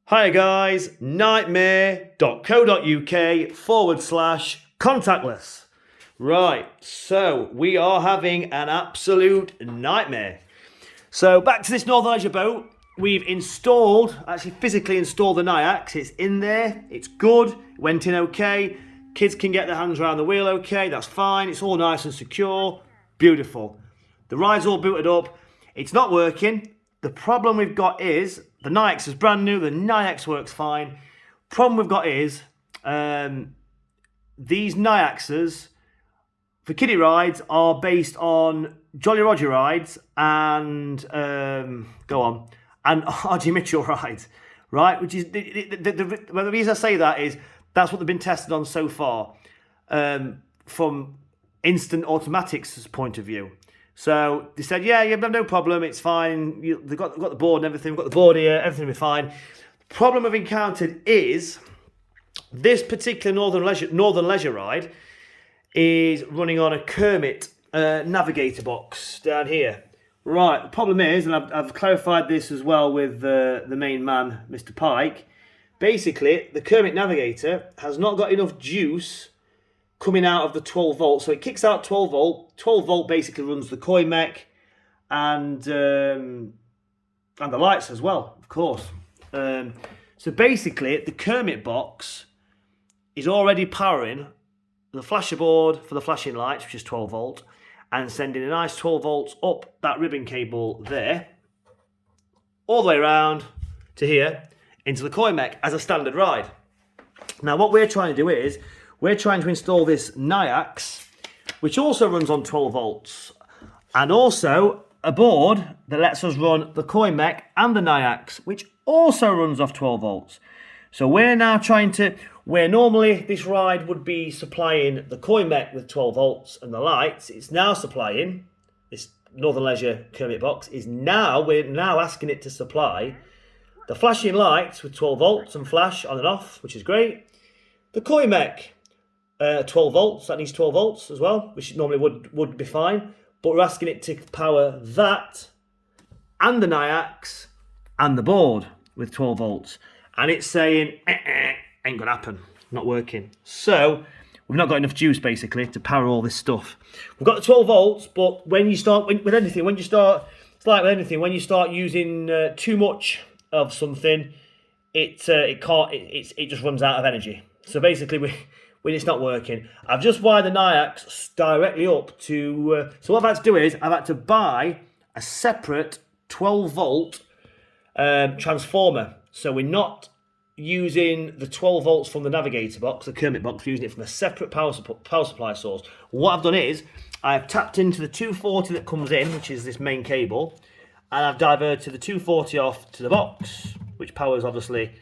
Hi guys, nightmare.co.uk/contactless. Right, so we are having an absolute nightmare. So back to this Northern Leisure boat. We've actually physically installed the NAYAX. It's in there, it's good, it went in okay. Kids can get their hands around the wheel okay, that's fine. It's all nice and secure, beautiful. The ride's all booted up. It's not working. The problem we've got is, the NAYAX is brand new, the NAYAX works fine. Problem we've got is, these NAYAXs for kiddie rides are based on Jolly Roger rides and, and R.G. Mitchell rides, right? Which is, the reason I say that is, that's what they've been tested on so far, from instant automatics point of view. So they said, yeah, no problem, it's fine. They've got the board and everything. We've got the board here, everything will be fine. The problem I've encountered is this particular Northern Leisure ride is running on a Kermit navigator box down here. Right, the problem is, and I've clarified this as well with the main man, Mr. Pike. Basically, the Kermit navigator has not got enough juice coming out of the 12 volt. So it kicks out 12 volt. 12 volt basically runs the koi mech and the lights as well, of course. So basically, the Kermit box is already powering the flasher board for the flashing lights, which is 12 volt, and sending a nice 12 volts up that ribbon cable there, all the way around to here, into the koi mech as a standard ride. Now, what we're trying to do is, we're trying to install this NAYAX, which also runs on 12 volts, and also a board that lets us run the koi mech and the NAYAX, which also runs off 12 volts. So we're now trying to, where normally this ride would be supplying the koi mech with 12 volts and the lights, it's now supplying, this Northern Leisure Kermit box, we're now asking it to supply the flashing lights with 12 volts and flash on and off, which is great. The koi mech, 12 volts, that needs 12 volts as well, which normally would be fine, but we're asking it to power that and the NAYAX and the board with 12 volts, and it's saying ain't gonna happen, not working. So we've not got enough juice basically to power all this stuff. We've got the 12 volts, but when you start it's like with anything, when you start using too much of something, it just runs out of energy. So basically when it's not working, I've just wired the NAYAX directly up to, so what I've had to do is, I've had to buy a separate 12 volt transformer. So we're not using the 12 volts from the navigator box, the Kermit box, we're using it from a separate power supply source. What I've done is, I've tapped into the 240 that comes in, which is this main cable, and I've diverted the 240 off to the box, which powers obviously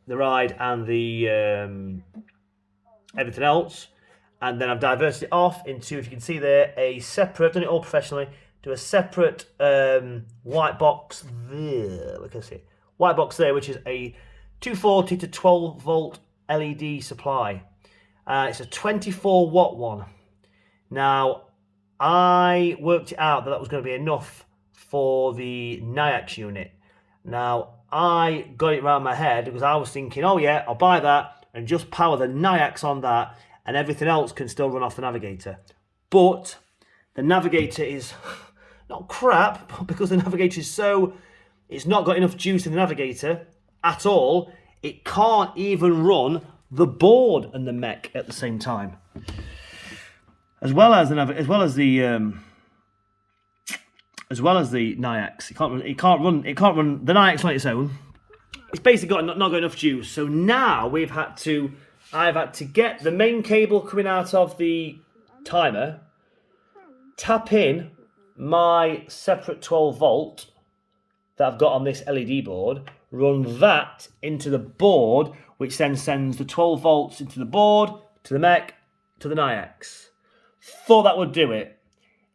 the ride and the everything else, and then I've diverted it off into, if you can see there, a separate, I've done it all professionally, to a separate white box there, we can see white box there, which is a 240 to 12 volt LED supply. It's a 24 watt one. Now, I worked it out that was going to be enough for the NAYAX unit. Now, I got it around my head because I was thinking, oh yeah, I'll buy that and just power the NAYAX on that, and everything else can still run off the navigator. But the navigator is not crap, because the navigator is it's not got enough juice in the navigator at all. It can't even run the board and the mech at the same time, as well as the NAYAX. It can't run the NAYAX on its own. It's basically not got enough juice. So now I've had to get the main cable coming out of the timer, tap in my separate 12 volt that I've got on this LED board, run that into the board, which then sends the 12 volts into the board, to the mech, to the NAYAX. Thought that would do it.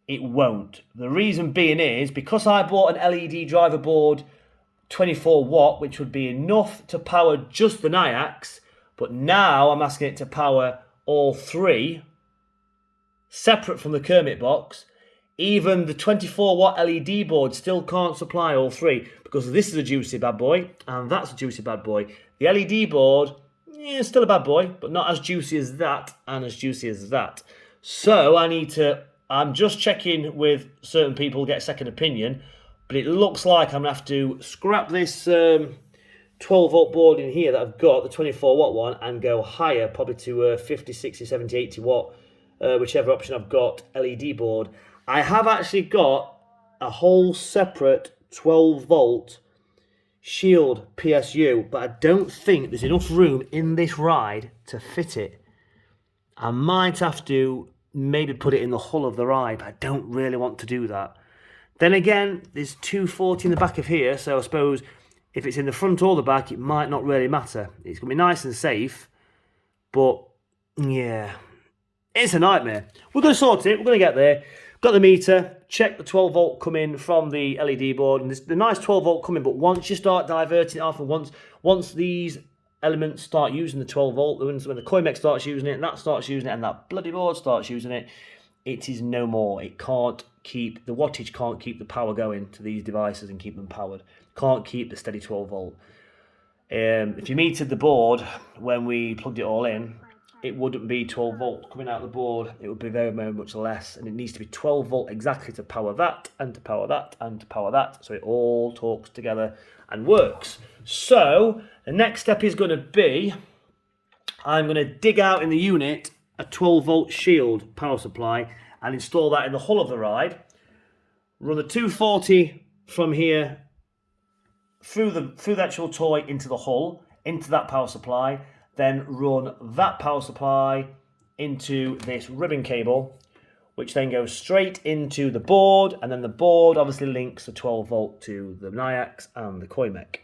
It won't. The reason being is, because I bought an LED driver board 24 watt, which would be enough to power just the NAYAX, but now I'm asking it to power all three, separate from the Kermit box. Even the 24 watt LED board still can't supply all three, because this is a juicy bad boy, and that's a juicy bad boy. The LED board, yeah, still a bad boy, but not as juicy as that, and as juicy as that. So I'm just checking with certain people, get a second opinion, but it looks like I'm going to have to scrap this 12-volt board in here that I've got, the 24-watt one, and go higher, probably to 50, 60, 70, 80 watt, whichever option I've got, LED board. I have actually got a whole separate 12-volt Shield PSU, but I don't think there's enough room in this ride to fit it. I might have to maybe put it in the hull of the ride, but I don't really want to do that. Then again, there's 240 in the back of here, so I suppose if it's in the front or the back, it might not really matter. It's going to be nice and safe, but yeah, it's a nightmare. We're going to sort it. We're going to get there. Got the meter, check the 12-volt coming from the LED board, and there's the nice 12-volt coming, but once you start diverting it off, and once these elements start using the 12-volt, when the COIMEX starts using it, and that starts using it, and that bloody board starts using it, it is no more. It can't keep, the wattage can't keep the power going to these devices and keep them powered. Can't keep the steady 12-volt. If you metered the board when we plugged it all in, it wouldn't be 12-volt coming out of the board. It would be very, very much less. And it needs to be 12-volt exactly to power that, and to power that, and to power that. So it all talks together and works. So the next step is going to be, I'm going to dig out in the unit a 12-volt Shield power supply and install that in the hull of the ride. Run the 240 from here through the actual toy into the hull, into that power supply. Then run that power supply into this ribbon cable, which then goes straight into the board, and then the board obviously links the 12-volt to the NAYAX and the COIMEX.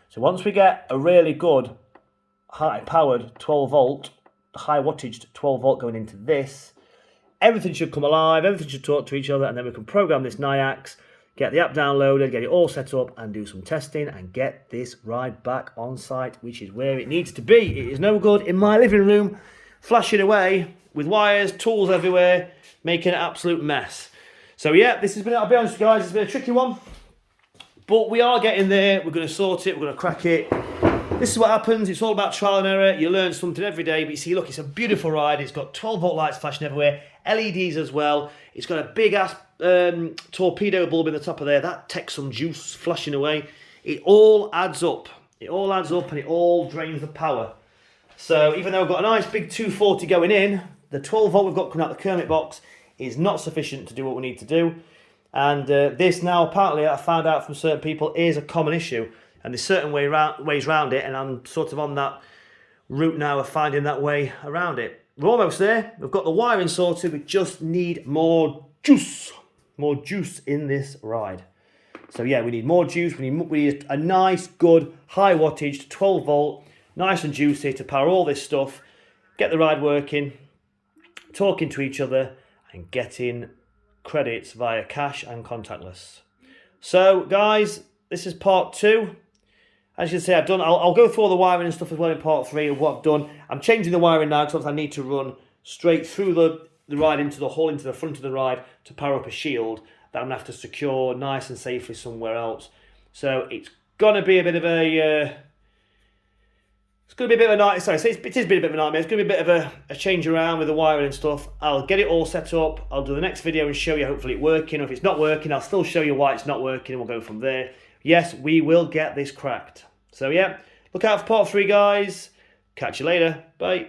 So once we get a really good high-powered 12-volt, high-wattaged 12-volt going into this, everything should come alive, everything should talk to each other, and then we can program this NAYAX, get the app downloaded, get it all set up, and do some testing, and get this ride back on site, which is where it needs to be. It is no good in my living room, flashing away with wires, tools everywhere, making an absolute mess. So yeah, this has been, I'll be honest guys, it's been a tricky one, but we are getting there. We're going to sort it, we're going to crack it. This is what happens. It's all about trial and error. You learn something every day, but you see, look, it's a beautiful ride. It's got 12-volt lights flashing everywhere, LEDs as well. It's got a big ass torpedo bulb in the top of there. That takes some juice flashing away. It all adds up. It all adds up, and it all drains the power. So even though I've got a nice big 240 going in, the 12-volt we've got coming out the Kermit box is not sufficient to do what we need to do. And this now, apparently, I found out from certain people, is a common issue. And there's certain ways around it, and I'm sort of on that route now of finding that way around it. We're almost there. We've got the wiring sorted. We just need more juice in this ride. So yeah, we need more juice. We need a nice, good, high wattage, 12-volt, nice and juicy to power all this stuff, get the ride working, talking to each other, and getting credits via cash and contactless. So guys, this is part 2. As you can see, I'll go through all the wiring and stuff as well in part 3 of what I've done. I'm changing the wiring now because I need to run straight through the ride into the hull, into the front of the ride to power up a shield that I'm going to have to secure nice and safely somewhere else. So it's going to be a bit of a... it's going to be a bit of a nightmare. Sorry, it is a bit of a nightmare. It's going to be a bit of a change around with the wiring and stuff. I'll get it all set up. I'll do the next video and show you hopefully it working. Or if it's not working, I'll still show you why it's not working, and we'll go from there. Yes, we will get this cracked. So yeah, look out for part 3, guys. Catch you later. Bye.